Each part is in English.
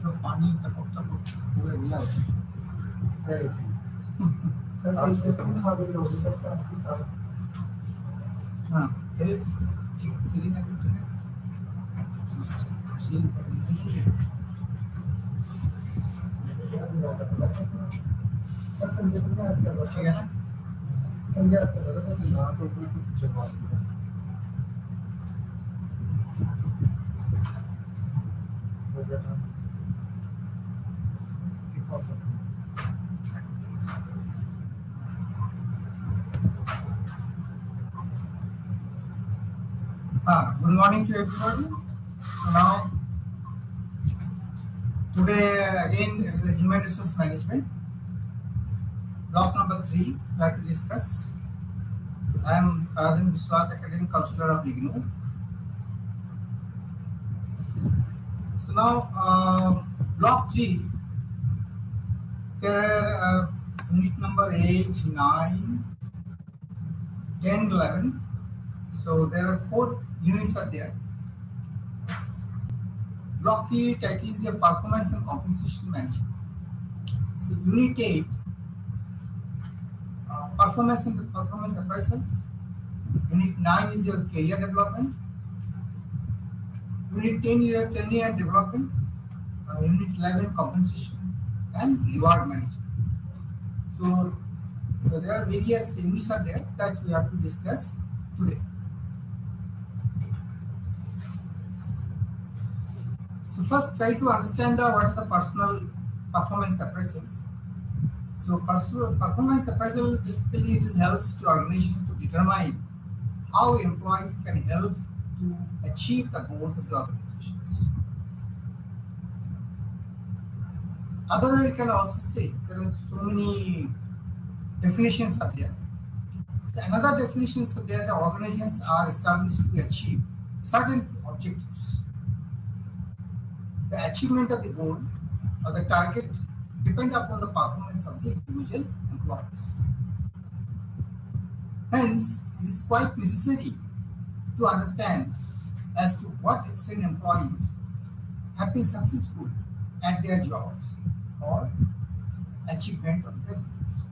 तो पानी तक पूरे मिला सर सही से तुम खाते हो सर हाँ ठीक है सीधी ना करते हैं सीधी सर संजय को क्या करना ठीक है ना संजय को लगा तो ना तो कोई कुछ जवाब नहीं हो गया ना ठीक है sir good morning to everybody. So now today again is a human resource management block number 3 we have to discuss. I am Aradhan Biswas, academic counselor of IGNOU. So now block 3 there are unit number 8, 9, 10, 11. So there are 4 units are there. Block 3 title is your performance and compensation management. So unit 8 performance and performance appraisals. Unit 9 is your career development. Unit 10 is your training and development. Unit 11 compensation and reward management. So there are various units are there that we have to discuss today. So first try to understand what is the personal performance appraisals. So personal performance appraisal basically it helps to organizations to determine how employees can help to achieve the goals of the organizations. Otherwise, you can also say there are so many definitions are there. So another definitions are there. The organizations are established to achieve certain objectives. The achievement of the goal or the target depend upon the performance of the individual employees. Hence, it is quite necessary to understand as to what extent employees have been successful at their jobs or achievement of their goals.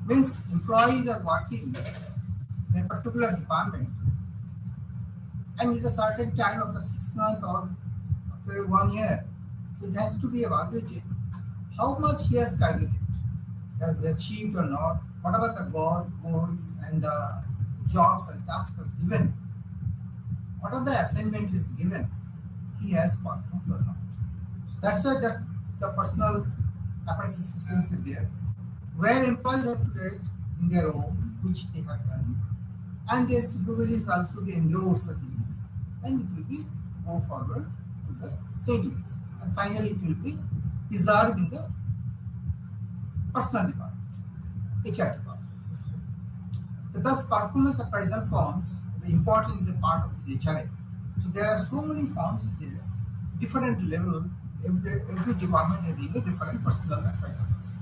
Means employees are working in a particular department and with a certain time of the 6 months or after 1 year, so it has to be evaluated how much he has targeted, has achieved or not, what about the goals and the jobs and tasks as given, what are the assignment is given, he has performed or not. So that's why the personal appraisal systems is there, where employees have to rate in their own, which they have done, and their supervisors also be endorse the things, and it will be go forward to the seniors, and finally it will be reserved in the personal department, HR department. So thus performance appraisal forms the important part of this HRA. So there are so many forms in this, different level, every department having a different personal appraisals.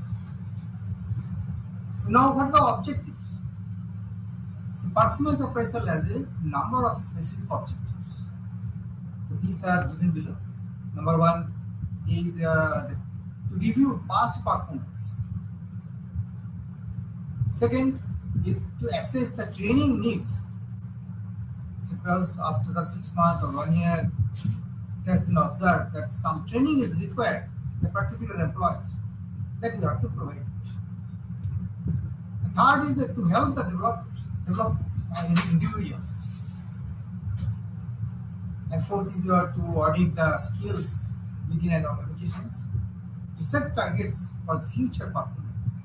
So now what are the objectives? So performance appraisal has a number of specific objectives. So these are given below. Number 1 is to review past performance. Second is to assess the training needs. Suppose after the 6 months or 1 year, it has been observed that some training is required for particular employees, that you have to provide it. The third is that to help the develop individuals. And fourth is you have to audit the skills within an organization, to set targets for future performance,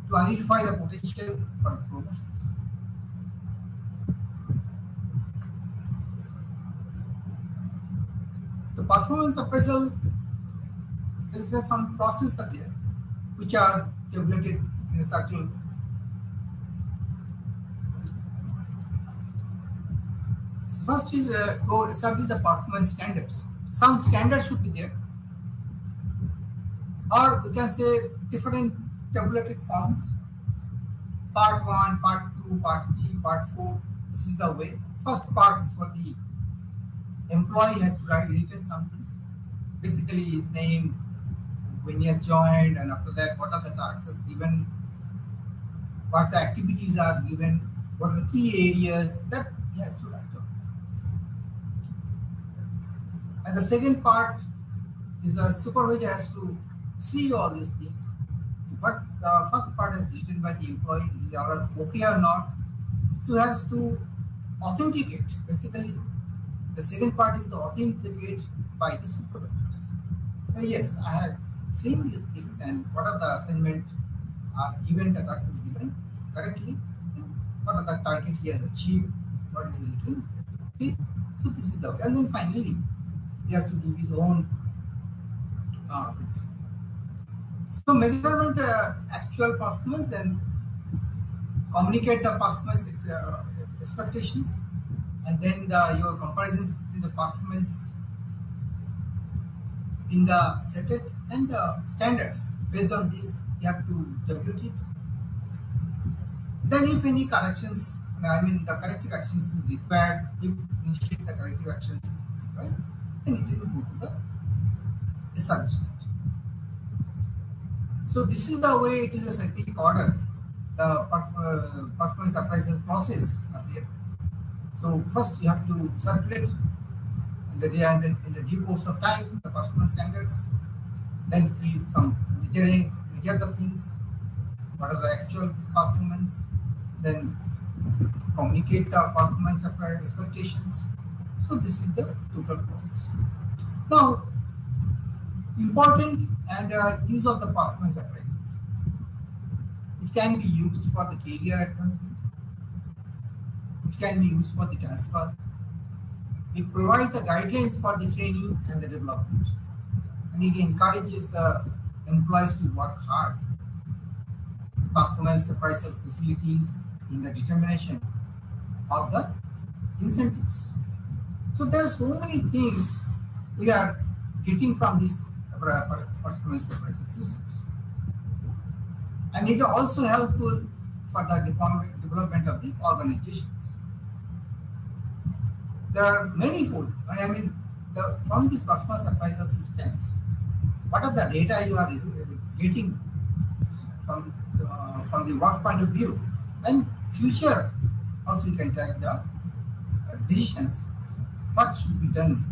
to identify the potential for promotions. The performance appraisal, there is some process are there which are tabulated in a circle. First is to establish the performance standards. Some standards should be there, or we can say different tabulated forms part 1, part 2, part 3, part 4. This is the way. First part is for the employee has to write written something. Basically his name, when he has joined, and after that what are the tasks given, what the activities are given, what are the key areas that he has to write down. And the second part is the supervisor has to see all these things. But the first part is written by the employee, is it okay or not? So he has to authenticate. Basically, the second part is the authenticate by the supervisors. Yes, I have seen these things and what are the assignment given, the task is given correctly, what are the target he has achieved, what is written. Okay, so this is the way. And then finally, he has to give his own things. So measurement actual performance, then communicate the performance expectations, and then your comparisons between the performance in the set it and the standards. Based on this, you have to develop it. Then if any corrections, the corrective actions is required, if initiate the corrective actions is required, then it will go to the establishment. So this is the way it is a cyclic order. The performance appraisal process are there. So first you have to circulate in the day, and then in the due course of time, the performance standards. Then fill some measuring, measure the things. What are the actual performance? Then communicate the performance expectations. So this is the total process. Now, important and use of the performance appraisals. It can be used for the career advancement. It can be used for the transfer. It provides the guidelines for the training and the development. And it encourages the employees to work hard. Performance appraisals facilities in the determination of the incentives. So there are so many things we are getting from these performance appraisal systems. And it is also helpful for the development of the organizations. There are many fold. From these performance appraisal systems, what are the data you are getting from the work point of view, and future also you can take the decisions what should be done,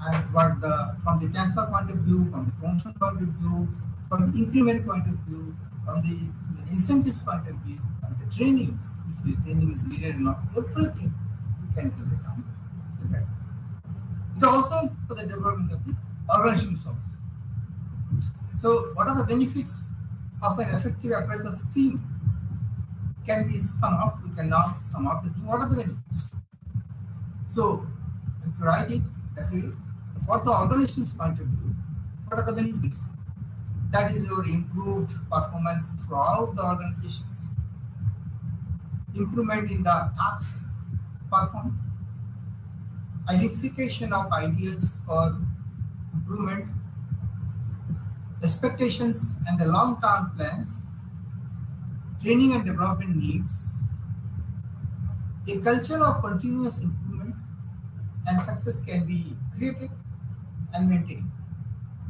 and what from the transfer point of view, from the promotion point of view, from the increment point of view, from the incentives point of view, from the trainings, if the training is needed or not, everything you can give some feedback. It also for the development of the organizations also. So what are the benefits of an effective appraisal scheme? Can be some of, we can now sum up the thing. What are the benefits? So if you write it that way, for the organization's point of view, what are the benefits? That is your improved performance throughout the organizations, improvement in the tasks performed, identification of ideas for improvement, expectations and the long-term plans, training and development needs, a culture of continuous improvement and success can be created and maintained.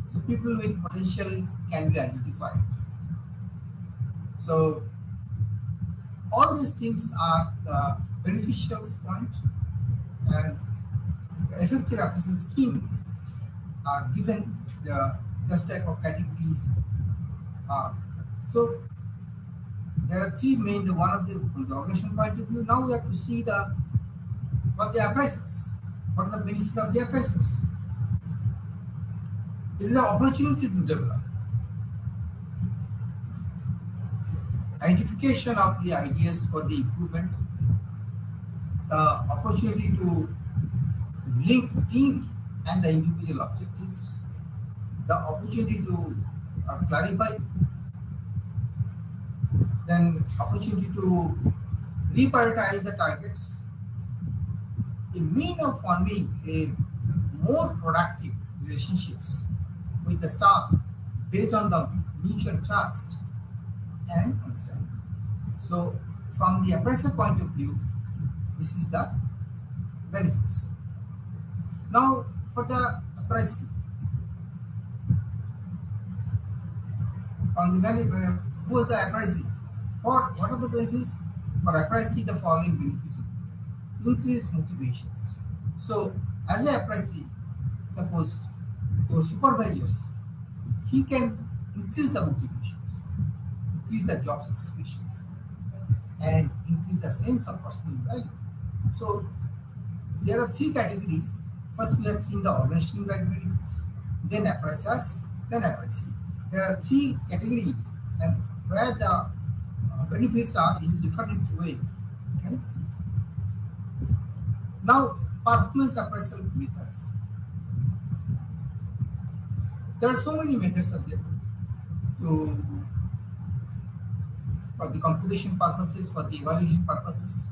So people with potential can be identified. So all these things are the beneficial point, and the effective appraisal scheme are given this type of categories. So there are three main. One of from the organization point of view. Now we have to see what the appraisals. What are the benefits of the appraisals? This is an opportunity to develop. Identification of the ideas for the improvement, the opportunity to link team and the individual objectives, the opportunity to clarify, then opportunity to reprioritize the targets, a mean of forming a more productive relationships with the staff based on the mutual trust and understanding. So from the appraiser point of view, this is the benefits. Now for the appraisee, from the who is the appraisee? For what are the benefits? For appraisee, the following benefits: increased motivations. So as a appraisee, suppose your supervisors, he can increase the motivations, increase the job satisfactions, and increase the sense of personal value. So there are three categories. First, we have seen the organizational benefits, then appraisers, then appraisee. There are three categories, and where the benefits are in different way. Okay? Now, performance appraisal methods. There are so many methods out there to for the computation purposes, for the evaluation purposes.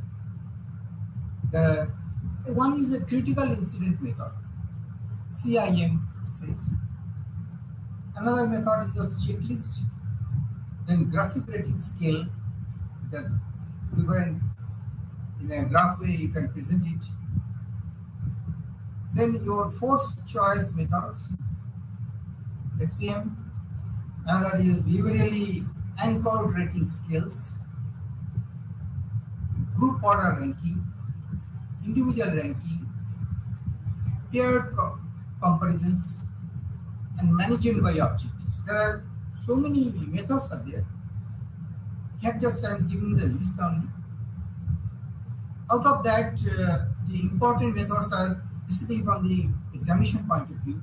One is the critical incident method, CIM says. Another method is your checklist, then graphic rating scale, that's given in a graph way you can present it. Then your forced choice methods, FCM. Another is behaviorally anchored rating scales, group order ranking, individual ranking, paired comparisons, and management by objectives. There are so many methods are there. Here just I am giving the list only. Out of that, the important methods are basically from the examination point of view.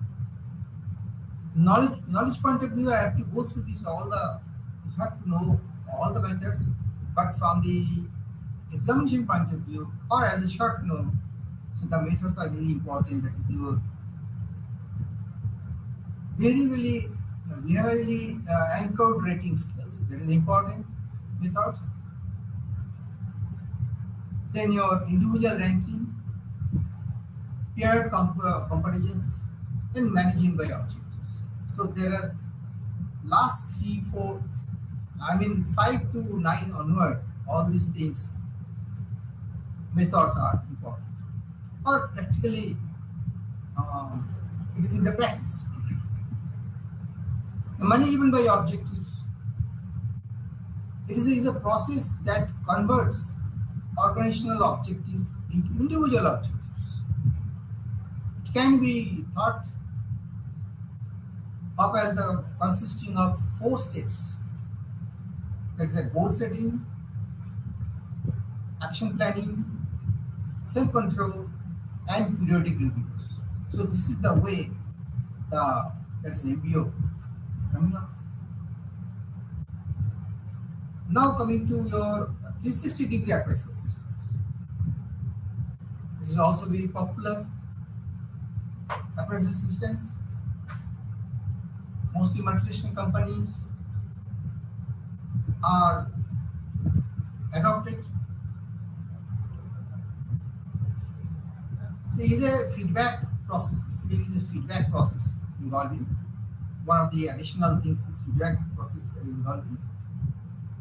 Knowledge point of view, I have to go through this all the. You have to know all the methods, but from the examination point of view, or as a short note, so the methods are very important. That is your very anchored rating skills. That is important methods. Then your individual ranking, paired comparisons, and managing by objectives. So there are last 3, 4, 5 to 9 onward, all these things, methods are important. Or practically, it is in the practice. The management by objectives, it is a process that converts organizational objectives into individual objectives. It can be thought of as the consisting of 4 steps. That's a goal setting, action planning, self-control, and periodic reviews. So this is the way that's MBO coming up. Now coming to your 360-degree appraisal systems. This is also very popular appraisal systems. Mostly multinational companies are adopted. So it is a feedback process. Basically, it is a feedback process involving. One of the additional things is feedback process involving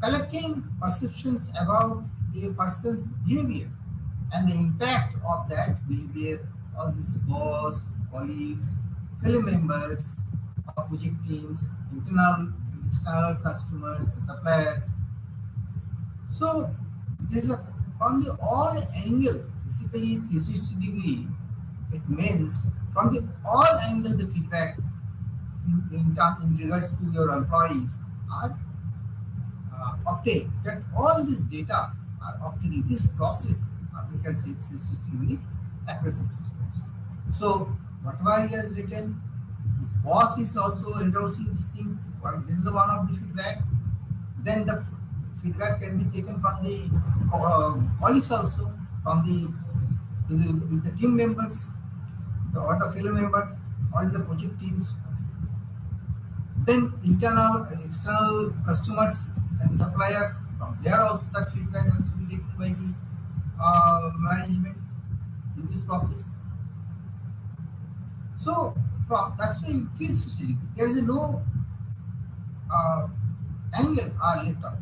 collecting perceptions about a person's behavior and the impact of that behavior on his boss, colleagues, fellow members of project teams, internal and external customers and suppliers. So this is from the all angle, basically 360 degree, it means from the all angle the feedback in regards to your employees are obtained. That all this data are obtained in this process, we can say 360 degree appraisal systems. So whatever he has written, his boss is also endorsing these things. This is one of the feedback. Then the feedback can be taken from the colleagues also, from with the team members, or the fellow members, or in the project teams. Then internal and external customers and the suppliers, from there also that feedback has to be taken by the management in this process. So that's why it is there is no angle are left out.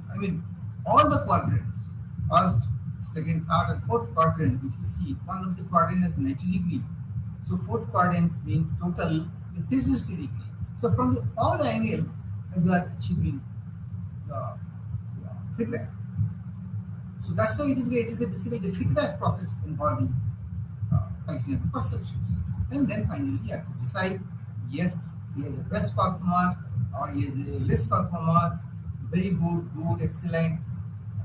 all the quadrants, first, second, third, and fourth quadrant. If you see, one of the quadrant is 90 degree. So fourth quadrant means total is 360 degree. So from the all angle, you are achieving the feedback. So that's why it is basically the feedback process involving continuous perceptions. And then finally you have to decide, yes, he is a best performer or he is a less performer, very good, good, excellent.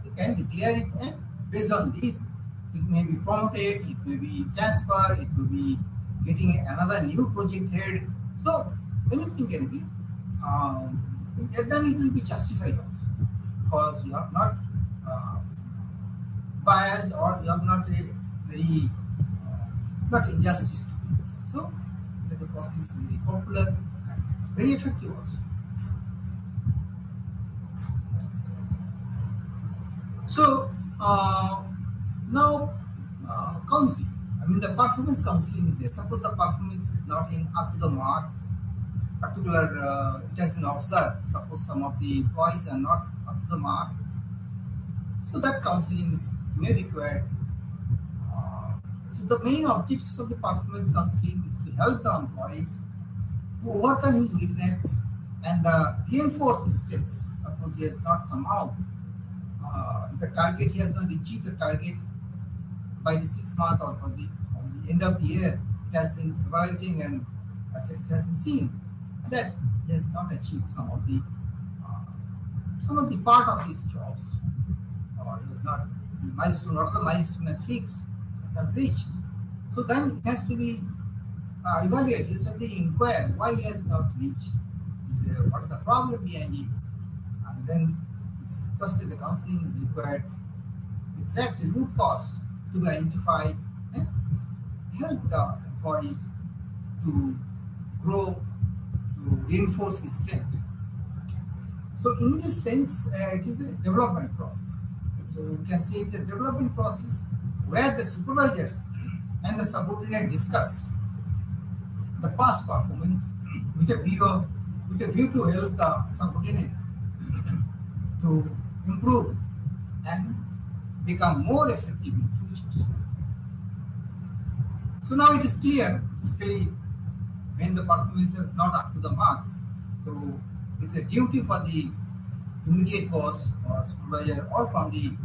You can declare it, and based on these, it may be promoted, it may be transferred, it may be getting another new project head. So anything can be, and then it will be justified also, because you are not biased, or you have not a very not injustice to things. So the process is very popular and very effective also. So now counseling. I mean, the performance counseling is there. Suppose the performance is not in up to the mark, particular it has been observed. Suppose some of the employees are not up to the mark, so that counseling is may required. So the main objectives of the performance counseling is to help the employees to overcome his weakness and reinforce his strengths. Suppose he has not somehow the target, he has not achieved the target by the 6 month or on the end of the year, it has been evaluating and it has been seen that he has not achieved some of the part of his jobs, or he has not milestone, or the milestone has fixed, has not reached. So then it has to be evaluated. It has to be inquired why he has not reached. What is the problem behind it? And then firstly the counseling is required, exact root cause to be identified, and help the employees to grow, to reinforce his strength. So in this sense, it is a development process. So we can say it's a development process where the supervisors and the subordinate discuss the past performance with a view to help the subordinate to improve and become more effective in future. So now it is clear, basically, when the performance is not up to the mark, so it's a duty for the immediate boss or supervisor, or from the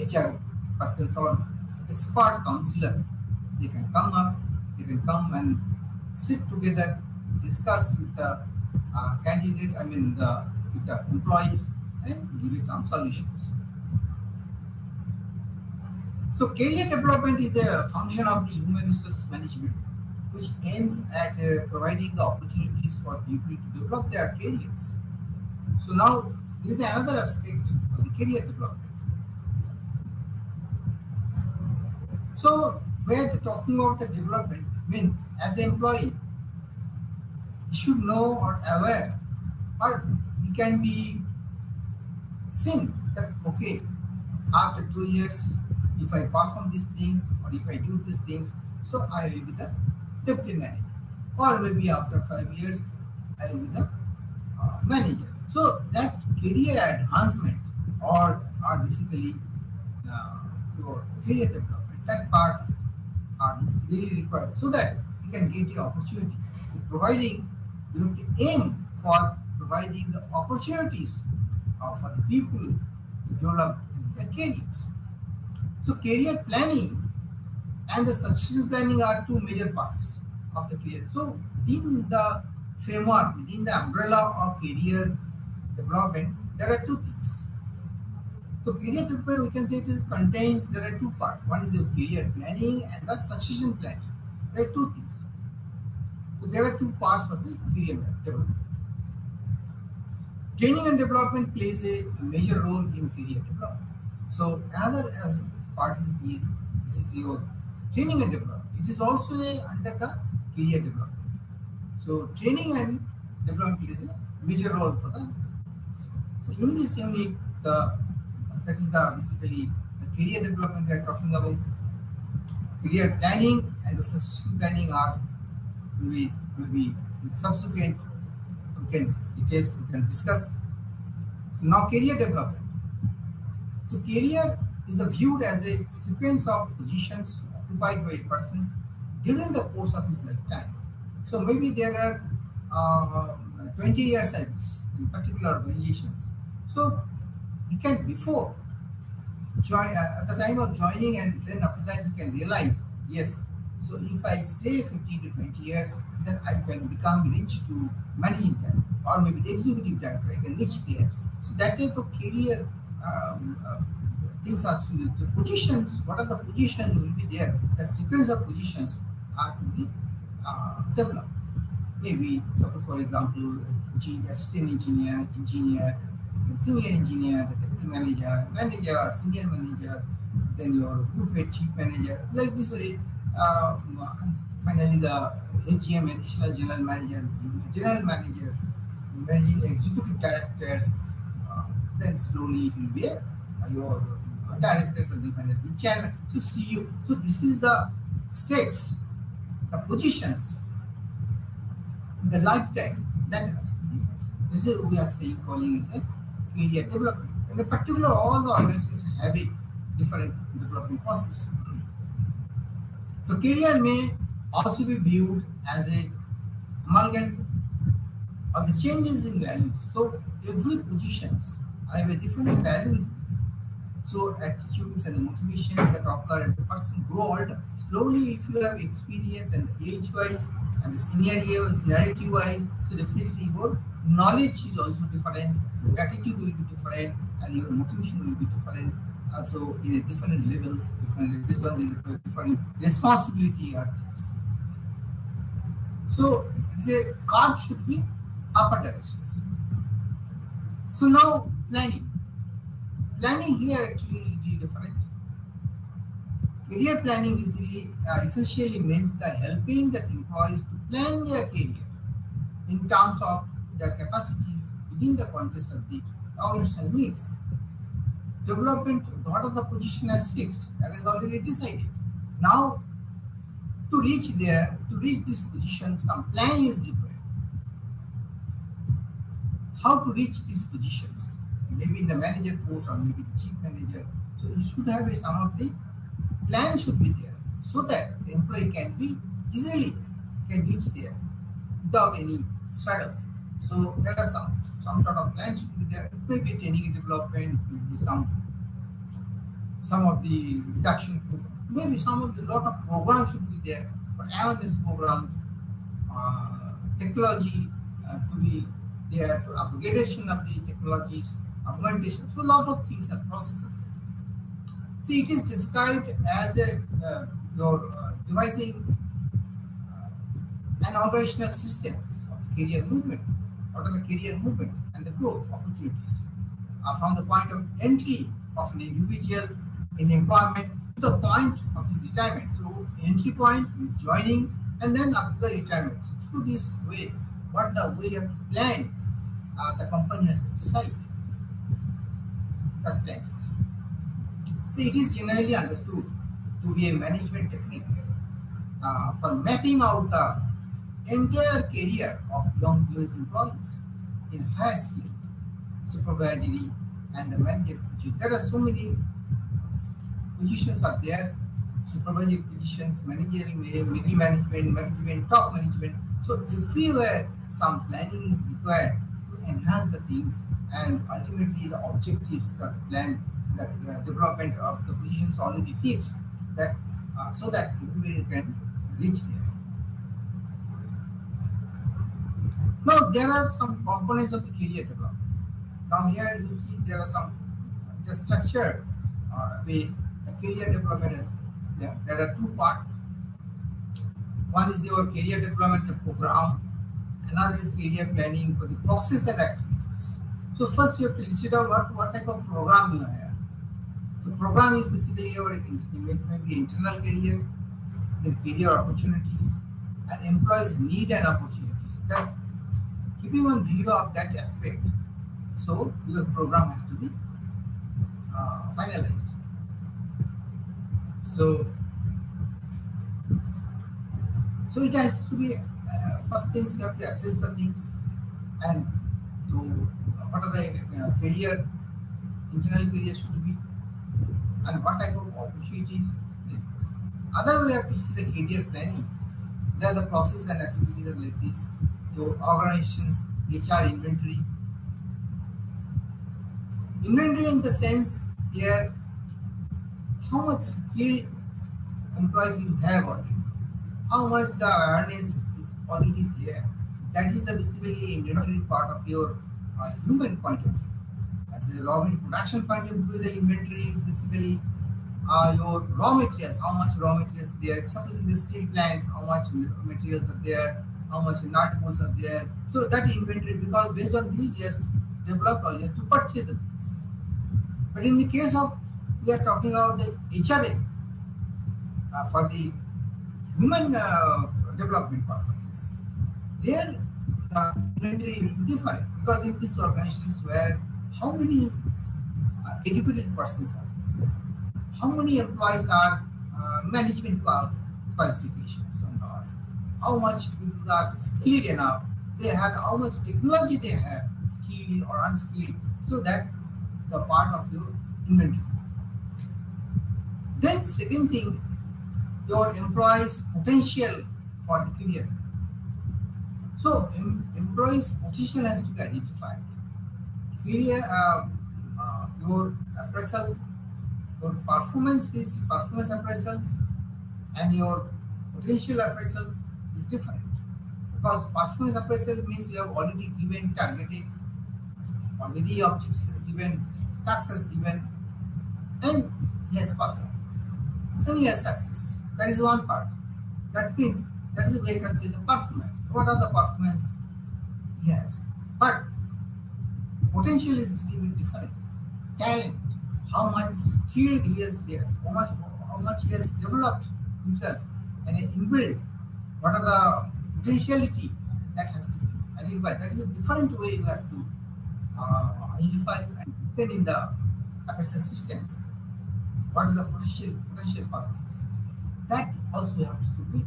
HR persons or expert counselor. They can come and sit together, discuss with the candidate, with the employees, and give you some solutions. So career development is a function of the human resource management, which aims at providing the opportunities for people to develop their careers. So now this is another aspect of the career development. So where the talking about the development means, as an employee, you should know or aware, or you can be seen that okay, after 2 years, if I perform these things or if I do these things, so I will be the deputy manager, or maybe after 5 years, I will be the manager. So that career advancement or basically your career development, that part is really required, so that you can get the opportunity. So you have to aim for providing the opportunities for the people to develop their careers. So career planning and the succession planning are two major parts of the career. So within the framework, within the umbrella of career development, there are two things. So career development, we can say there are two parts. One is the career planning and the succession planning. There are two things. So there are two parts for the career development. Training and development plays a major role in career development. So another part is this is your training and development. It is also under the career development. So training and development plays a major role for the. So in this unit, that is basically the career development we are talking about. Career planning and the succession planning will be subsequent. We can discuss. So now career development. So career is the viewed as a sequence of positions occupied by a person during the course of his lifetime. So maybe there are 20-year service in particular organizations. So he can before join at the time of joining, and then after that he can realize, yes, so if I stay 15 to 20 years, then I can become reach to managing director or maybe the executive director. I can reach there. So that type of career things are the positions. What are the positions will be there? The sequence of positions are to be developed. Maybe suppose for example, assistant engineer, senior engineer, the deputy manager, manager, senior manager, then your group head, chief manager, like this way. Finally, the AGM, additional general manager, managing executive directors. Then slowly it will be your directors and then finally chairman. So CEO. So this is the steps, the positions in the lifetime that has to be. This is we are saying calling it a career development. And in particular, all the organizations have a different development process. So career may also be viewed as a amalgam of the changes in values. So every positions have a different values. So attitudes and motivation that occur as a person grow older. Slowly, if you have experience and age-wise and the seniority-wise, so definitely your knowledge is also different, your attitude will be different, and your motivation will be different. Also, in a different levels, based on the different responsibility or things. So the curve should be upper directions. So now planning. Planning here actually is really different. Career planning is really, essentially means the helping the employees to plan their career in terms of their capacities within the context of the organizational needs. Development, what are the position as fixed, that is already decided. Now, to reach this position, some plan is required. How to reach these positions? Maybe in the manager post or maybe the chief manager. So you should have some of the plan should be there so that the employee can be easily can reach there without any struggles. So there are some sort of plan should be there. It may be training development, it may be some of the reduction, maybe some of the lot of programs should be there, but awareness programs, technology to be there, to upgradation of the technologies, augmentation. So a lot of things are processed. See, it is described as your devising an organizational system of career movement. What are the career movement and the growth opportunities from the point of entry of an individual in employment to the point of his retirement. So entry point is joining and then up to the retirement. So through this way, what the way of plan the company has to decide that plan is. So it is generally understood to be a management techniques for mapping out the entire career of young employees in higher skill, supervisory and the manager position. There are so many positions are there, supervisory positions, managerial, middle management, top management. So everywhere some planning is required to enhance the things and ultimately the objectives that plan, the development of the positions already fixed, that so that everybody can reach there. Now there are some components of the career development. Now here you see there are some the structure way the career development is there. There are two parts. One is your career development program, another is career planning for the process and activities. So first you have to list it out what type of program you have. So program is basically your maybe internal career, the career opportunities, and employees' need and opportunities. That keeping on view of that aspect, so your program has to be finalized. So it has to be first things you have to assess the things and to what are the career internal career should be, and what type of opportunities it is. Other way, we have to see the career planning. There the process and activities are like this. Your organizations, HR inventory. Inventory in the sense here, how much skill employees you have already, how much the awareness is already there. That is the basically inventory part of your human point of view. As a raw material production point of view, the inventory is basically your raw materials, how much raw materials there. Suppose in the steel plant, how much materials are there, how much nut bolts are there. So that inventory, because based on these, you have to develop or you have to purchase the things. But in the case of, we are talking about the HRA for the human development purposes. There, the inventory will be different because in these organizations where how many educated persons are there, how many employees are management qualifications or not, how much people are skilled enough, they have how much technology they have, skilled or unskilled, so that the part of your inventory. Then second thing, your employees' potential for the career. So employees' potential has to be identified. Career, your appraisal, your performance appraisals, and your potential appraisals is different. Because performance appraisal means you have already given targeted, already objectives is given, tasks is given, and he has performed. And he has success. That is one part. That means that is where you can say the performance. What are the performance he has? But potential is a little bit different. Talent, how much skilled he is there, how much he has developed himself, and inbuilt. What are the potentiality that has to be identified? That is a different way you have to identify and put in the appraisal systems. What is the potential purposes? That also has to be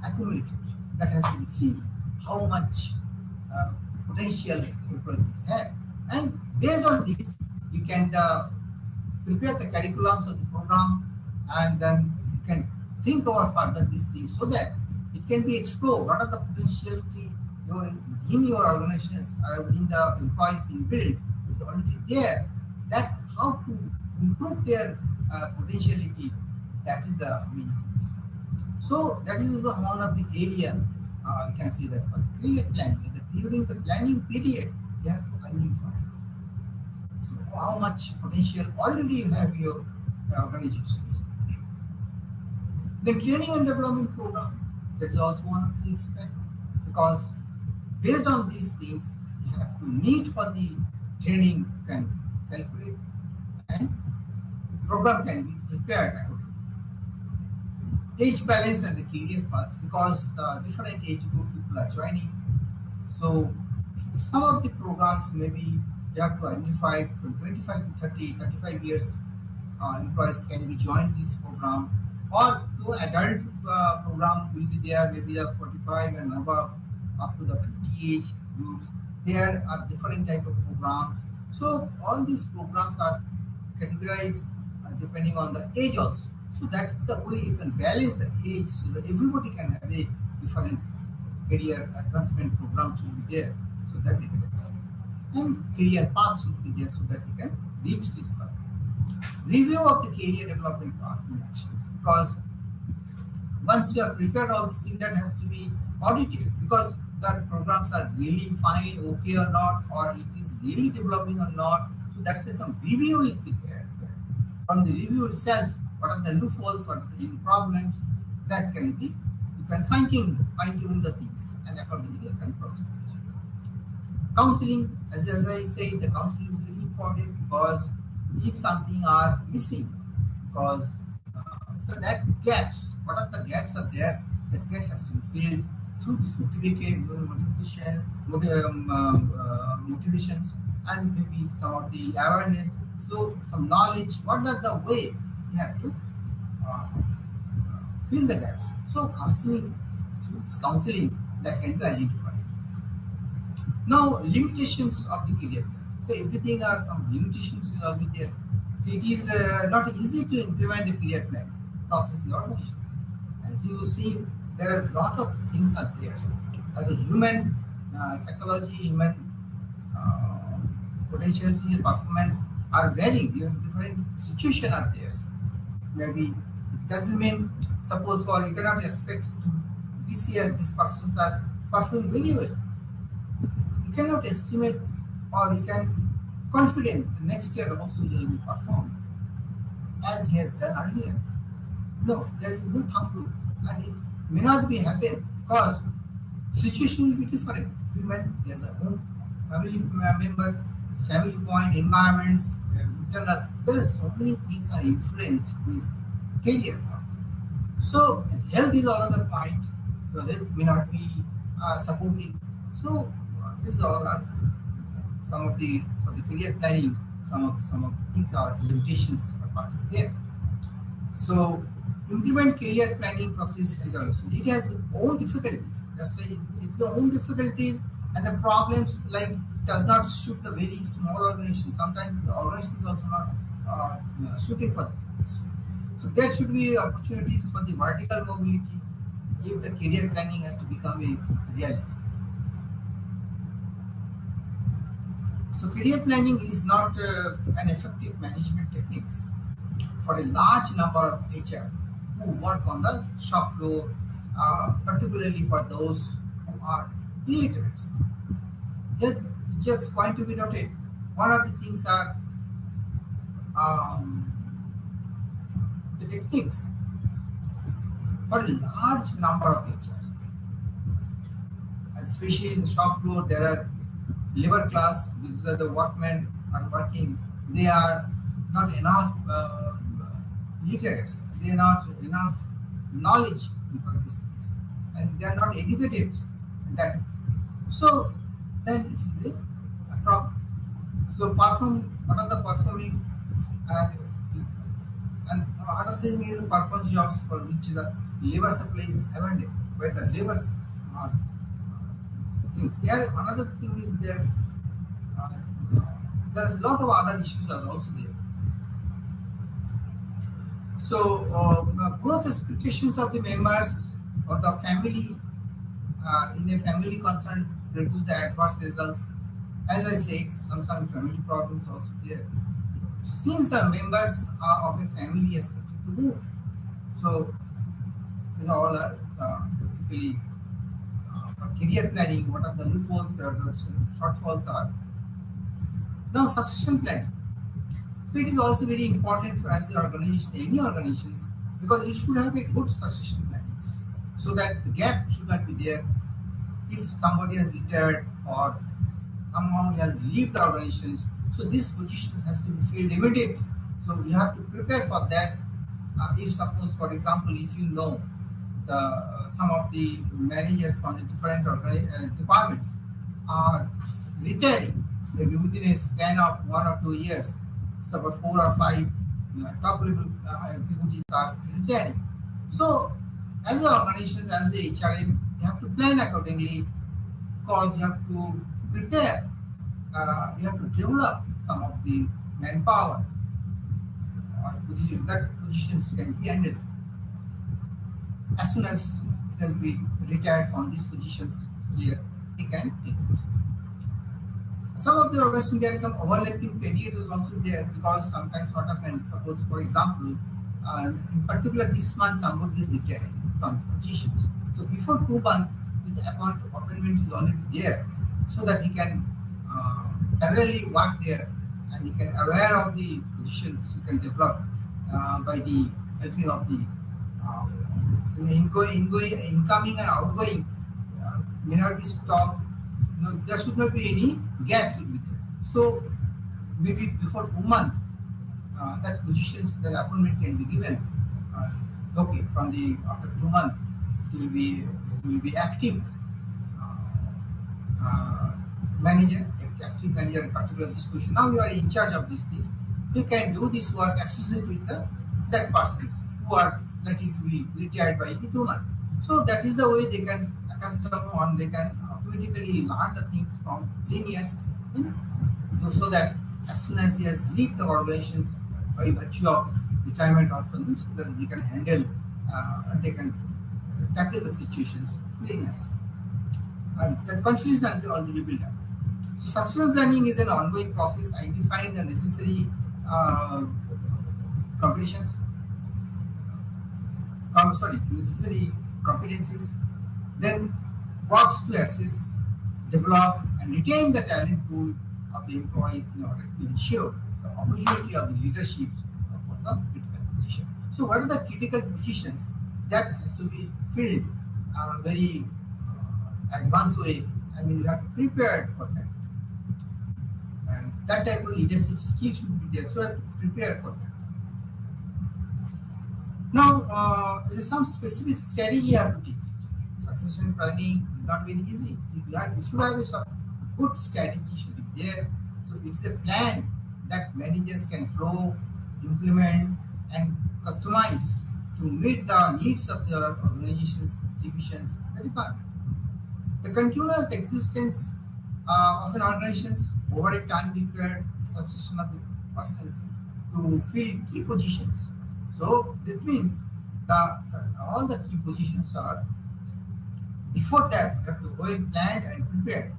accumulated. That has to be seen how much potential employees have, and based on this, you can prepare the curriculums of the program, and then you can think about further these things so that it can be explored. What are the potentiality in your organizations, in the employees in build, is already there. That how to improve their potentiality. That is the main things. So that is one of the area you can see that for the career planning. During the planning period, you have to identify. So how much potential already you have your organizations. The training and development program, that's also one of the aspects, because based on these things, you have to need for the training, you can calculate, and program can be prepared accordingly. Age balance and the career path, because the different age group people are joining. So some of the programs maybe you have to identify from 25 to 30, 35 years employees can be joined this program, or to adult program will be there, maybe the 45 and above up to the 50 age groups. There are different type of programs. So all these programs are categorized depending on the age also. So that is the way you can balance the age so that everybody can have a different career advancement programs will be there. So that is there. And career paths will be there so that you can reach this path. Review of the career development path in actions, because once you have prepared all these things, that has to be audited, because the programs are really fine, okay or not, or it is really developing or not. So that's why some review is there. From the review itself, what are the loopholes, what are the problems, that can be, you can fine tune the things, and accordingly you can proceed. Counseling, as I say, the counseling is really important, because if something are missing, because so that gaps, what are the gaps are there, that gap has to be filled through this motivations, and maybe some of the awareness, so some knowledge, what are the way you have to fill the gaps. So counseling, through this counseling, that can be identified. Now, limitations of the career plan. So everything are some limitations will be there. it is not easy to implement the career planning process in the organizations. As you see, there are a lot of things are there. As a human psychology, human uh, potentiality, performance are varying. Different situations are there. Maybe it doesn't mean, suppose for you cannot expect to this year these persons are performing very well. You cannot estimate or you can confident the next year also he will be performed as he has done earlier. No, there is no thumb rule, and it may not be happen because situation will be different. Human, there's a home, family member, family point, environments, internal. There are so many things are influenced with career paths. So health is another point. So health may not be supporting. So these all are some of the for the career planning. Some of things are limitations or parties there. So implement career planning process and also it has own difficulties. That's why it's own difficulties and the problems like it does not suit the very small organization. Sometimes the organization is also not suiting for these things. So there should be opportunities for the vertical mobility if the career planning has to become a reality. So career planning is not an effective management techniques for a large number of HR who work on the shop floor, particularly for those who are illiterates. Just point to be noted. One of the things are um, the techniques for a large number of HR, and especially in the shop floor, there are labor class, these are the workmen are working. They are not enough literates. They are not enough knowledge about these things, and they are not educated. In that, so then it is a problem. So perform what are the performing and and another thing is performance jobs for which the labor supply is abundant, where the labors are things. There another thing is there. Uh, there are a lot of other issues are also there. So growth expectations of the members or the family in a family concern produce the adverse results. As I said, sometimes family problems also there. Since the members of a family expected to move, so these all are basically career planning. What are the loopholes or the shortfalls are? Now succession planning. So it is also very important for as an organization, any organizations, because you should have a good succession planning, so that the gap should not be there. If somebody has retired or someone has left the organizations, so this position has to be filled immediately. So you have to prepare for that. If suppose, for example, if you know the some of the managers from the different departments are retiring, maybe within a span of 1 or 2 years, so about 4 or 5 top level executives are retiring. So as an organization, as the HRM, you have to plan accordingly because you have to prepare, you have to develop some of the manpower or position, that positions can be handled. As soon as it has been retired from these positions here, he can take it. Some of the organizations there is some overlapping period is also there because sometimes what happens, suppose for example, in particular this month somebody is retiring from positions. So before 2 months, this appointment is already there, so that he can parallelly work there and he can aware of the positions he can develop by the helping of the incoming and outgoing may not be stopped. There should not be any gap should be there. So maybe before 2 months, that positions, that appointment can be given. Okay, from the after 2 months, it will be active manager, active manager in particular this position. Now you are in charge of these things. You can do this work associated with that persons who are likely to be retired by the 2 months. So that is the way they can accustom on, they can automatically learn the things from seniors, so that as soon as he has left the organizations, by virtue of retirement or something, so that they can handle and they can tackle the situations very nicely. And that confusion already built up. So succession planning is an ongoing process identifying the necessary competitions, necessary competencies, then works to access, develop, and retain the talent pool of the employees in order to ensure the opportunity of the leadership for the critical position. So, what are the critical positions that has to be filled very advanced way? I mean, you have to prepare for that, and that type of leadership skill should be there. So, you have to prepare for that. Now, there is some specific strategy you have to take. Succession planning is not very easy. You should have some good strategy should be there. So it's a plan that managers can flow, implement, and customize to meet the needs of the organizations, divisions, the department. The continuous existence of an organization over a time required succession of the persons to fill key positions. So that means all the key positions are before that you have to go and plan and prepare.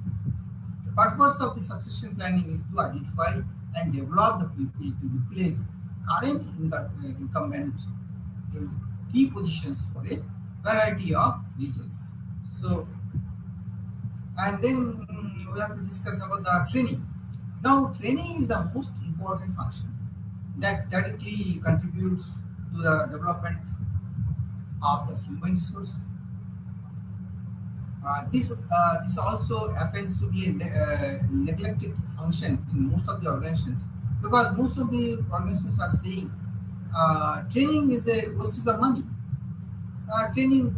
The purpose of the succession planning is to identify and develop the people to replace current incumbents in key positions for a variety of reasons. So, and then we have to discuss about the training. Now, training is the most important functions that directly contributes to the development of the human resource. This also happens to be a neglected function in most of the organizations, because most of the organizations are saying training is a waste of money. Training,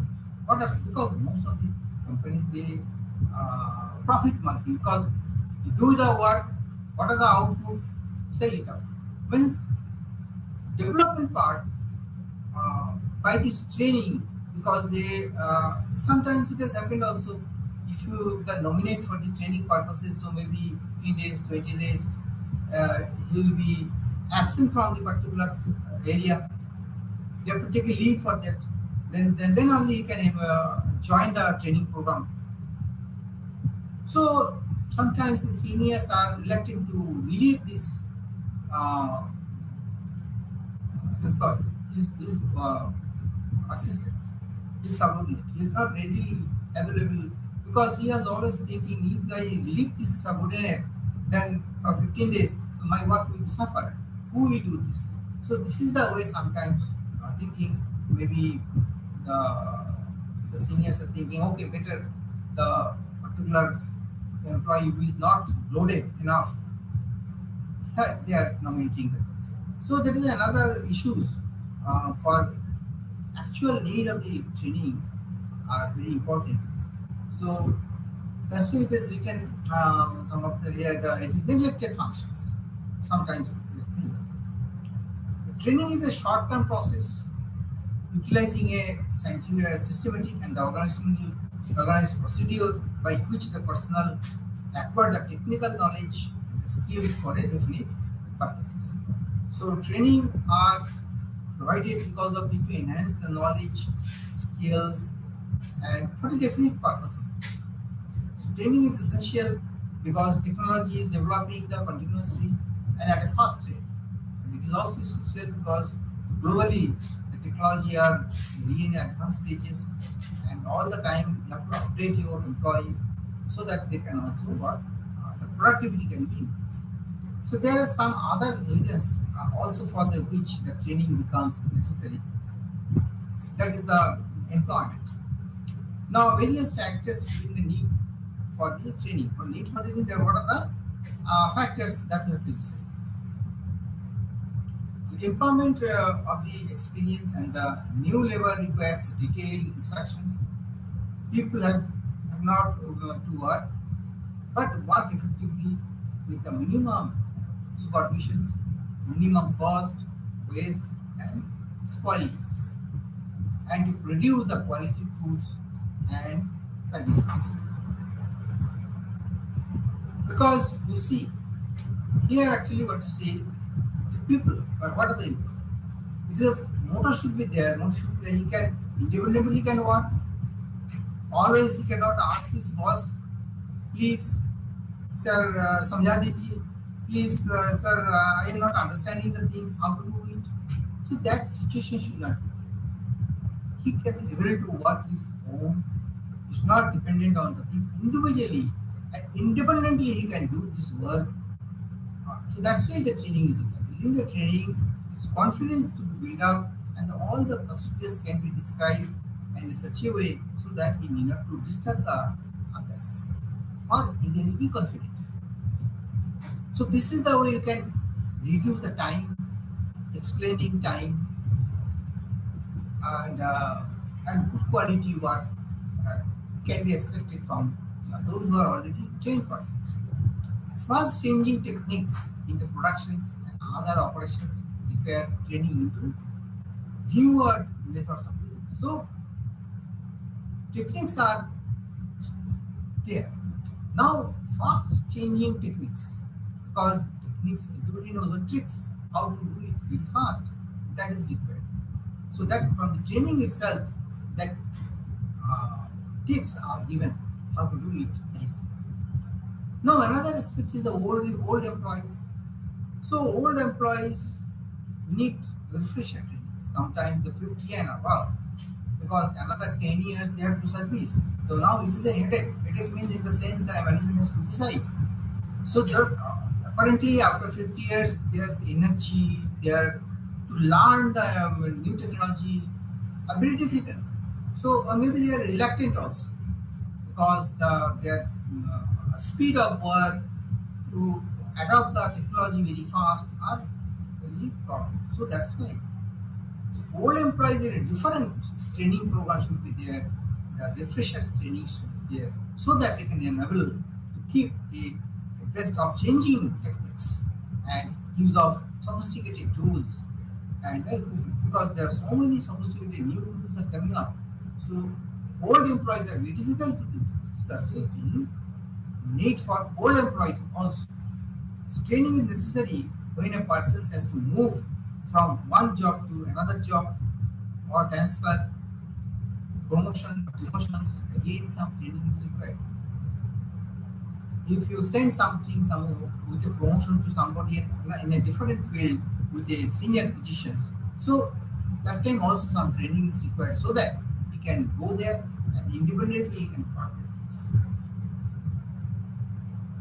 because most of the companies they profit marketing, because you do the work, what are the output, sell it out. Means development part by this training, because they sometimes it has happened also, if you nominate for the training purposes, so maybe 15 days, 20 days, he will be absent from the particular area. They have to take a leave for that. Then only he can join the training program. So sometimes the seniors are reluctant to relieve this employee, his assistants, his subordinate. He is not readily available, because he is always thinking, if I relieve this subordinate, then for 15 days my work will suffer. Who will do this? So this is the way sometimes thinking, maybe the seniors are thinking, okay, better the particular employee who is not loaded enough, they are nominating the things. So there is another issues for actual need of the trainings are very important. So that's why it is written some of the here it is neglected functions. Sometimes training is a short-term process utilizing a systematic and organized procedure by which the personnel acquire the technical knowledge and the skills for a definite purposes. So training are provided because of it to enhance the knowledge, skills, and for the definite purposes. So training is essential because technology is developing continuously and at a fast rate. And it is also essential because globally the technology are really in advanced stages, and all the time you have to update your employees so that they can also work, the productivity can be increased. So there are some other reasons also for which the training becomes necessary. That is the employment. Now, various factors in the need for the training. For need for training, what are the factors that we have to decide? So, employment of the experience and the new labor requires detailed instructions. People have not to work, but work effectively with the minimum supervisions, minimum cost, waste, and spoilings, and to produce the quality foods and services. Because you see, here actually what to say, the people. But what are the inputs? The motor should be there. Motor should be there. He can independently can work. Always he cannot ask his boss, please, sir, समझा दीजिए. Please, sir, I am not understanding the things. How to do it? So that situation should not be there. He can be able to work his own. He's not dependent on the things individually and independently. He can do this work. So that's why the training is required. Within the training, his confidence to be built up, and all the procedures can be described in such a way so that he need not to disturb the others, or he can be confident. So this is the way you can reduce the time, explaining time, and good quality work can be expected from those who are already trained persons. Fast changing techniques in the productions and other operations require training into newer methods of business. So techniques are there. Now fast changing techniques, because techniques, everybody knows the tricks, how to do it very fast, that is required. So that from the training itself, that tips are given how to do it nicely. Now another aspect is the old employees. So old employees need refresher training, sometimes the 50 and above, because another 10 years they have to service. So now it is a headache. Headache means in the sense that management has to decide. So apparently after 50 years there's energy, they are to learn the new technology are very difficult. So maybe they are reluctant also, because their speed of work to adopt the technology very fast are very problem. So that's why. So old employees in a different training program should be there. The refreshers training should be there, so that they can enable to keep the best of changing techniques and use of sophisticated tools and equipment, because there are so many sophisticated new tools are coming up. So old employees are very difficult to do. So that's why need for old employees also. So training is necessary when a person has to move from one job to another job, or transfer, promotion, demotions. Again, some training is required. If you send something with a promotion to somebody in a different field with a senior positions, so that time also some training is required, so that he can go there and independently he can work the things.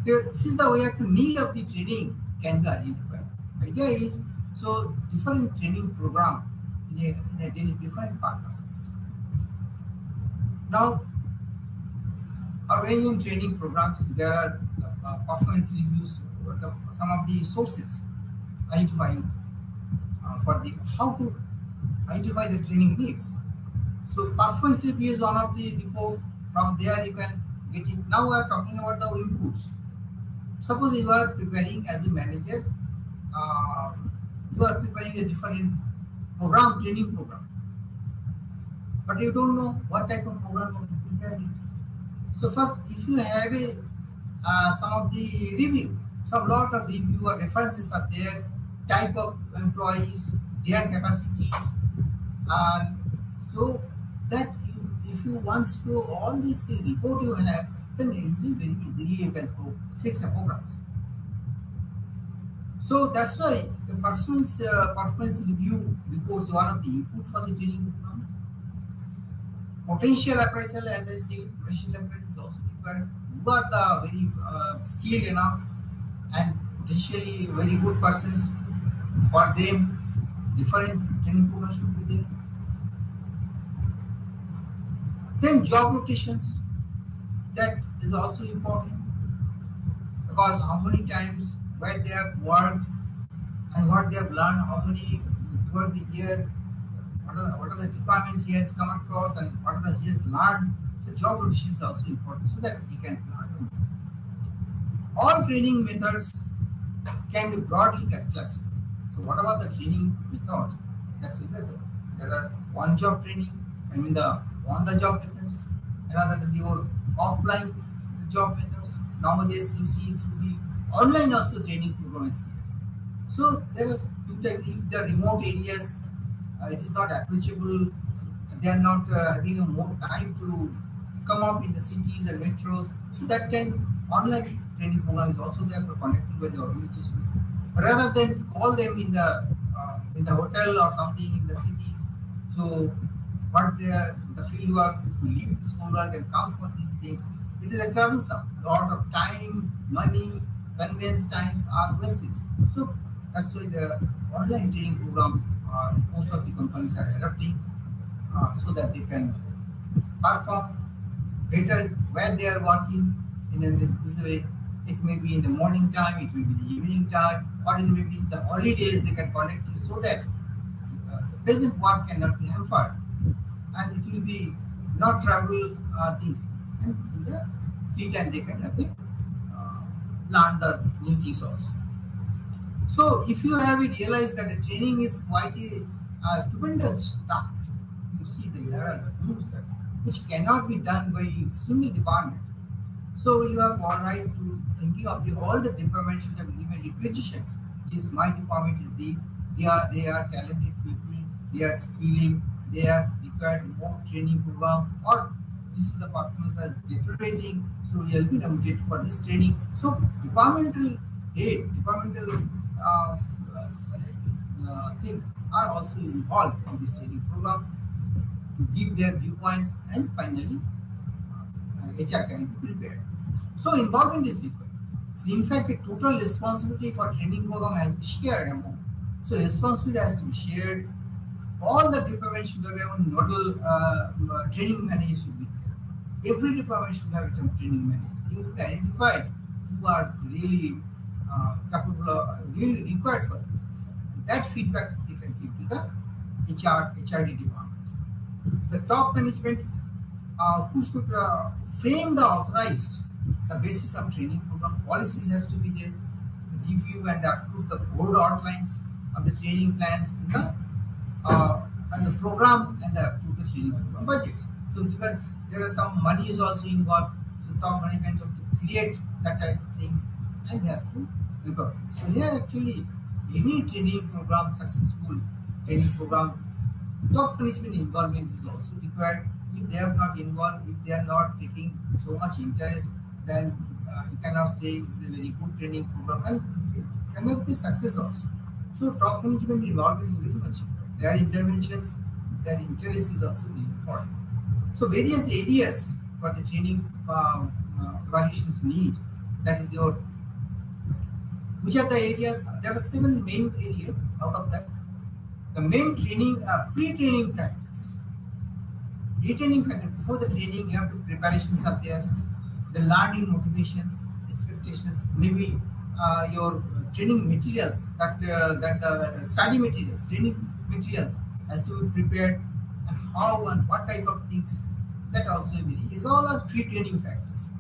So this is the way to need of the training can be identified. Idea is, so different training program in a different purposes. Now, arranging training programs, there are performance reviews, some of the sources identifying for the how to identify the training needs. So performance review is one of the report. From there you can get it. Now we are talking about the inputs. Suppose you are preparing as a manager, you are preparing a different program, training program, but you don't know what type of program you have to prepare it. So first, if you have some of the review, some lot of review or references are there, type of employees, their capacities, and so that if you once do all these report you have, then it will be very easily you can fix the programs. So that's why the person's performance review reports one of the input for the training program. Potential appraisal, as I said, potential appraisal is also required. Who are the very skilled enough and potentially very good persons, for them different training programs should be there. Then job rotations, that is also important, because how many times where they have worked and what they have learned, how many throughout the year, what are the departments he has come across and what are the he has learned. So job rotation is also important, so that he can learn. All training methods can be broadly classified. So what about the training methods? There are one job training, I mean the on the job methods, another is your offline job methods. Nowadays you see through the online also training program is there. So there are two if the remote areas, it is not approachable, they are not having a more time to come up in the cities and metros. So that time, online training program is also there for connecting with the organizations, rather than call them in the hotel or something in the cities. So what the field work to leave this homework and come for these things, it is a troublesome. A lot of time, money, convenience times are wasted. So that's why the online training program most of the companies are adopting, so that they can perform better where they are working in this way. It may be in the morning time, it may be the evening time, or it may be in the holidays they can connect it, so that the present work cannot be hampered, and it will be not trouble these things. And in the free time they can have learn the new things also. So if you have realized that the training is quite a stupendous task, you see there are huge tasks which cannot be done by a single department. So you have all right to thinking of all the departments should have given requisitions. This my department is this. They are talented people. They are skilled. They are required more training program, or this is the performance as deteriorating. So you will be nominated for this training. So departmental things are also involved in this training program to give their viewpoints, and finally HR can be prepared. So involving this people. So in fact, the total responsibility for training program has been shared among. So responsibility has to be shared. All the departments should have a nodal training manager should be there. Every department should have its own training manager. They will be identified who are really capable of, really required for this. And that feedback they can give to the HRD departments. The top management who should frame the authorized the basis of training program policies has to be there, review and approve the board outlines of the training plans and the program, and approve the training program budgets. So because there are some money is also involved, so top management have to create that type of things and has to report. So here actually any training program, successful training program, top management involvement is also required. If they are not involved, if they are not taking so much interest, then you cannot say it's a very good training program, and it cannot be success also. So top management involvement is very much important. Their interventions, their interest is also very important. So various areas for the training evaluations need, that is your, which are the areas? There are 7 main areas. Out of that, the main training, pre-training practice. Retraining factor, before the training, you have to preparations are there, the learning motivations, expectations, maybe your training materials, that the study materials, training materials has to be prepared, and how and what type of things, that also is all are pre-training factors.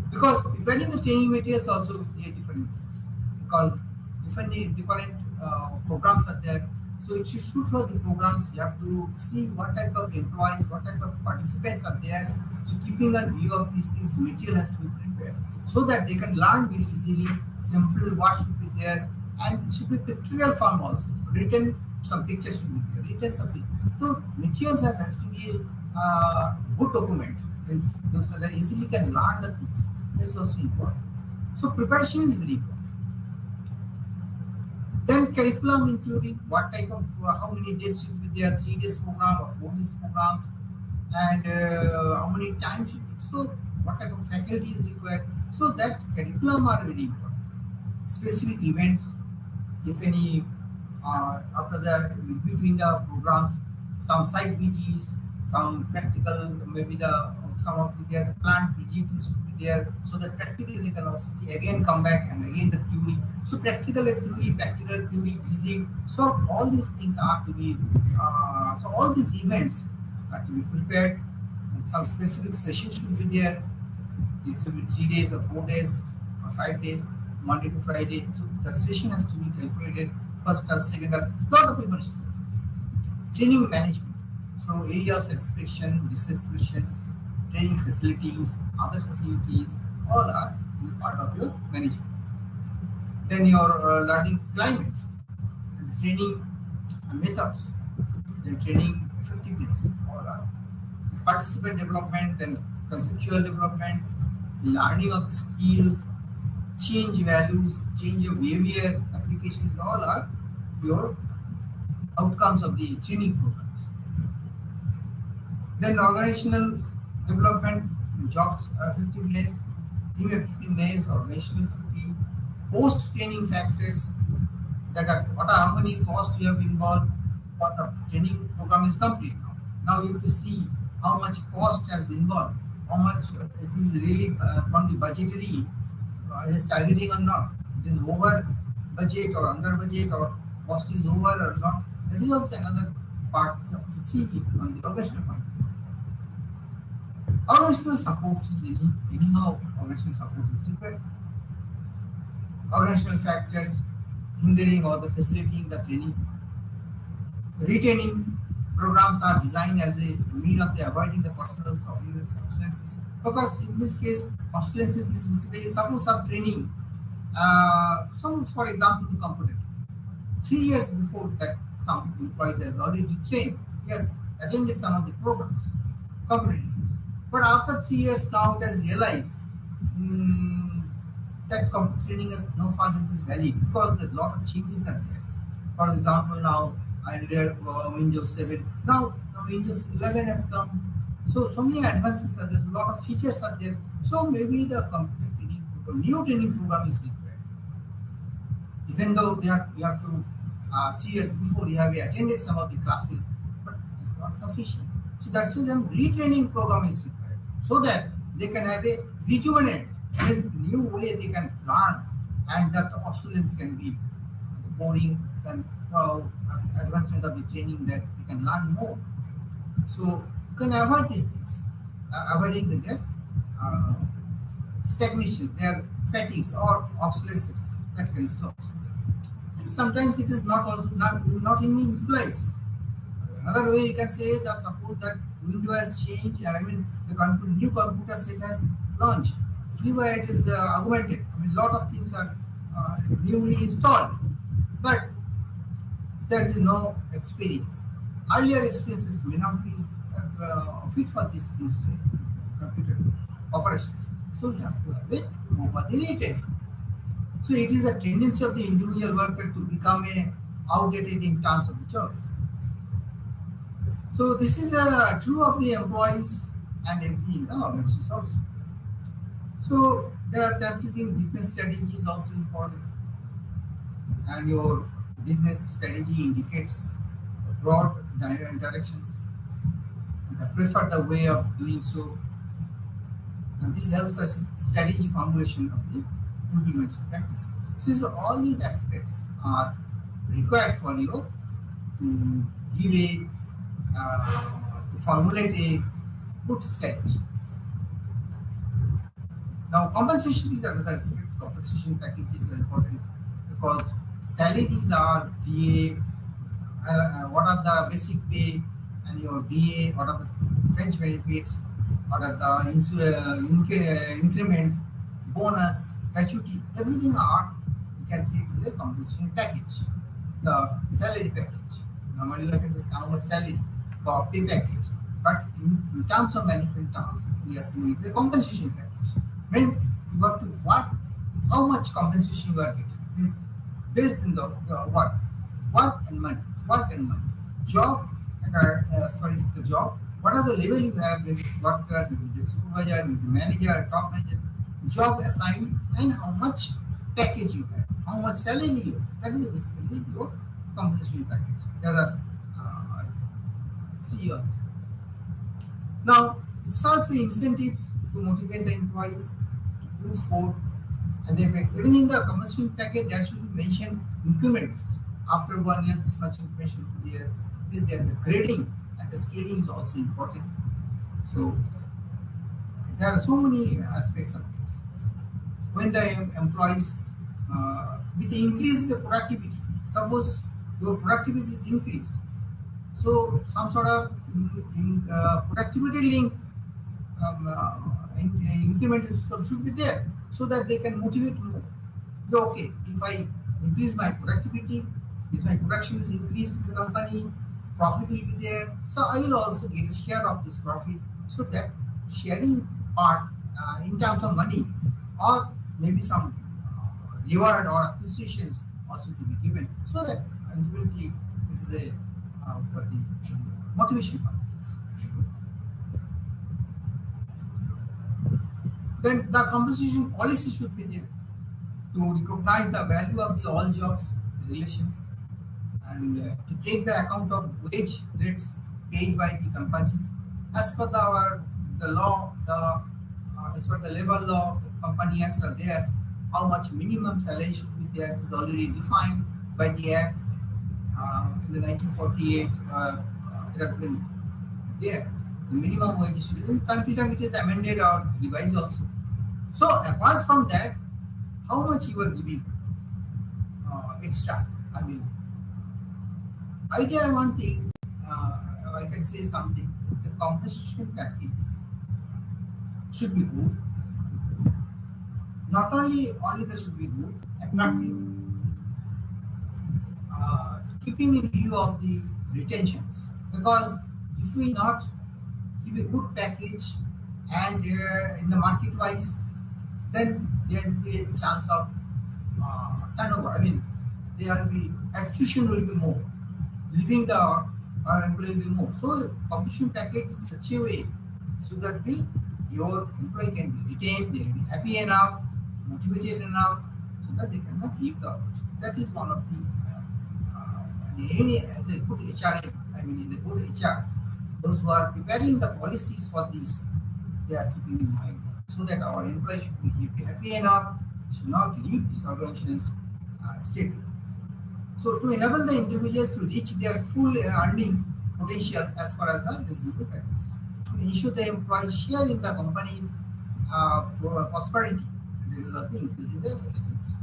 Because preparing the training materials also different things, because different programs are there. So it should shoot for the programs. You have to see what type of employees, what type of participants are there. So keeping a view of these things, material has to be prepared so that they can learn very easily, simple what should be there, and it should be pictorial form also. Written, some pictures should be there, written something. So materials has to be a good document, so that easily can learn the things. That's also important. So preparation is very important. Then curriculum, including what type of, how many days should be there, 3 days program or 4 days program, and how many times should be, so what type of faculty is required. So that curriculum are very important. Specific events, if any, after the, between the programs, some site visits, some practical, maybe some of the plant visits should be there, so that practically they can also see, again come back and again the theory. So practical theory, visit. So all these things are to be, so all these events are to be prepared, and some specific sessions should be there. It should be 3 days or 4 days or 5 days, Monday to Friday. So the session has to be calculated, first up, second up, lot of people. Training management. So area of satisfaction, dissatisfactions, training facilities, other facilities, all are part of your management. then your learning climate, and training methods, then training effectiveness, all are participant development, then conceptual development, learning of skills, change values, change of behavior, applications, all are your outcomes of the training programs. Then organizational development, jobs effectiveness, team effectiveness, organizational effectivity, post-training factors, that are what are how many costs you have involved for the training program is complete now. Now you have to see how much cost has involved, how much it is really from the budgetary is targeting or not. It is over budget or under budget or cost is over or not. That is also another part to see it on the organizational point. Organizational support is anyhow organizational support is required. Organizational factors hindering or the facilitating the training. Retaining programs are designed as a mean of the avoiding the personal obsolescence. Because in this case, obsolescence is basically suppose some training. Some, for example, the computer. 3 years before that, some employees has already trained. He has attended some of the programs, computer. But after 3 years now, it has realized that computer training is no further is valid because a lot of changes are there. For example, now earlier Windows 7, now Windows 11 has come. So many advancements are there, a lot of features are there. So maybe the computer training program, new training program is required. Even though you have to 3 years before you have attended some of the classes, but it's not sufficient. So that's why some retraining program is required so that they can have a rejuvenate in new way they can learn, and that the obsolescence can be boring and advancement of the training that they can learn more. So you can avoid these things, avoiding their stagnation, their fatigues or obsolescence that can stop. Sometimes it is not also not in place. Another way you can say that suppose that window has changed. I mean the new computer set has launched. Freeware it is augmented. I mean lot of things are newly installed, but there is no experience. Earlier experiences may not be fit for these things, computer operations. So you have to have it over-related. So it is a tendency of the individual worker to become outdated in terms of the jobs. So this is true of the employees and every in the organizations also. So there are translating business strategies also important, and your business strategy indicates the broad directions and the preferred way of doing so, and this helps us strategy formulation of the implementation practice. So all these aspects are required for you to give to formulate a good strategy. Now compensation is another aspect. Compensation packages are important because salaries are DA, what are the basic pay, and your DA, what are the French benefits, what are the increments, bonus, gratuity, everything are, you can see it is a compensation package, the salary package. Normally you can just count salary or pay package, but in terms of management terms, we are saying it's a compensation package. Means you have to how much compensation you are getting. This based on the work and money, job, and as far as the job, what are the level you have, maybe worker, maybe the supervisor, maybe manager, top manager, job assigned, and how much package you have, how much salary you have. That is basically your compensation package. There are see all these things. Now it starts the incentives to motivate the employees to move forward, and they make, even in the compensation package there should be mentioned increments. After 1 year, this much information will be there. This there, the grading and the scaling is also important. So there are so many aspects of it. When the employees with the increase in the productivity, suppose your productivity is increased, so some sort of productivity link increment should be there so that they can motivate more. Okay, if I increase my productivity, if my production is increased in the company, profit will be there. So I will also get a share of this profit. So that sharing part in terms of money or maybe some reward or appreciations also to be given. So that ultimately it's the for the motivation purposes. Then the compensation policy should be there to recognize the value of the all jobs relations and to take the account of wage rates paid by the companies as per the law, as per the labor law, company acts are there. How much minimum salary should be there is already defined by the act in the 1948. It has been there. The minimum wage should be, time to time it is amended or revised also. So apart from that, how much you are giving extra? I mean, idea one thing, I can say something. The compensation package should be good. Not only that should be good, attractive, keeping in view of the retentions. Because if we not give a good package and in the market wise, then there will be a chance of turnover. I mean, there will be attrition will be more, leaving the employee will be more. So compensation package in such a way so that your employee can be retained, they will be happy enough, motivated enough, so that they cannot leave the opportunity. That is one of the any as a good HR, I mean, in the good HR, those who are preparing the policies for this, they are keeping in mind so that our employees should be happy enough, should not leave these organizations stably. So to enable the individuals to reach their full earning potential as far as the reasonable practices, to ensure the employees share in the company's prosperity, and there is a increase in the efficiency.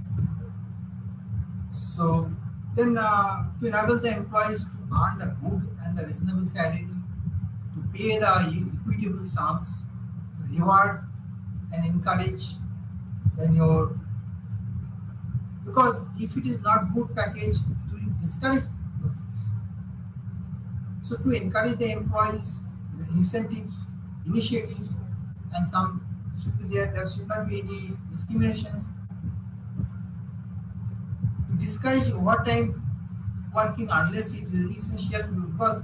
So then to enable the employees to earn the good and the reasonable salary, to pay the equitable sums, reward and encourage then your, because if it is not good package, it will discourage the things. So to encourage the employees, the incentives, initiatives, and some should be there. There should not be any discriminations. To discourage overtime working unless it is essential, because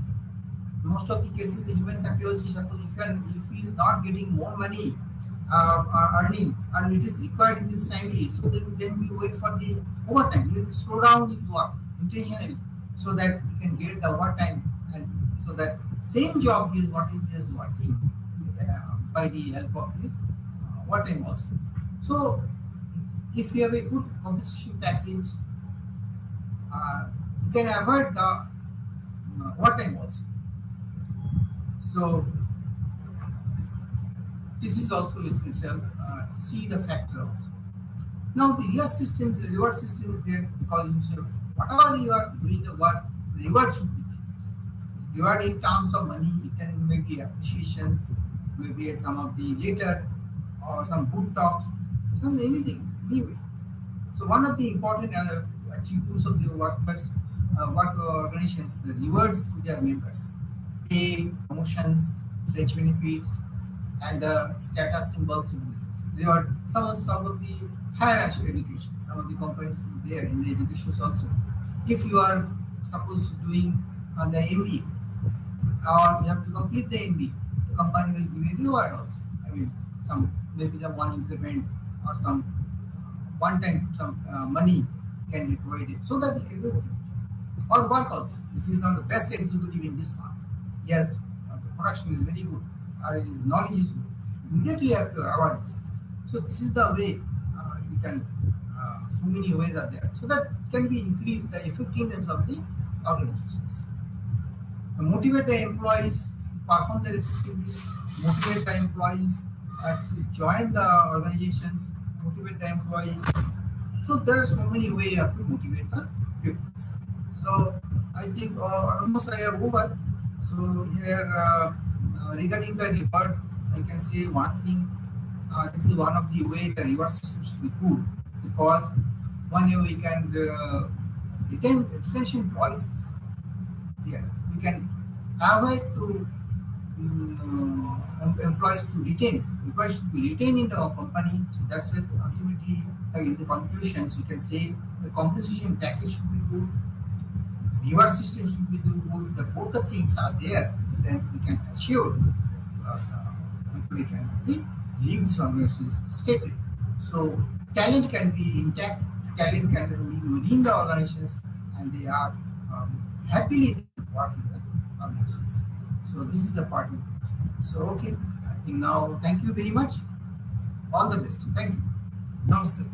most of the cases the human psychology, suppose if he is not getting more money earning and it is required in this timely, so then we wait for the overtime. We will slow down his work intentionally so that we can get the overtime, and so that same job is what is working by the help of this overtime also. So if you have a good compensation package, you can avoid the overtime also. So this is also essential to see the factor also. Now the reward system is there because you say whatever you are doing the work, reward should be there. Reward in terms of money, it can maybe appreciations, maybe some of the letter or some good talks, some anything, anyway. So one of the important attributes of the workers, work organizations, the rewards to their members, pay, promotions, fringe benefits, and the status symbols. Reward some of the higher education. Some of the companies there in the education also. If you are supposed to doing the MBA or you have to complete the MBA, the company will give you reward also. I mean, some maybe the one increment or some one time some money can be provided so that they can do it. Or work also. If he is not the best executive in this market, yes, the production is very good, or his knowledge is good, immediately you have to avoid this. So this is the way you can. So many ways are there, so that can be increase the effectiveness of the organizations. To motivate the employees to perform their effectively, motivate the employees to join the organizations, motivate the employees. So there are so many ways to motivate the people. So I think almost I have over. So here regarding the reward, I can say one thing. This is one of the way the reward system should be good, because One way we can retention policies. There we can avoid to employees to retain. Employees should be retained in the company. So that's why ultimately, in the conclusions, we can say the compensation package should be good, reward system should be good. The both the things are there, then we can assure that the employee can leave this organization steadily. So talent can be intact, talent can be within the organizations, and they are happily working the organizations. So this is the part. So okay, I think now thank you very much. All the best. Thank you. Namaste.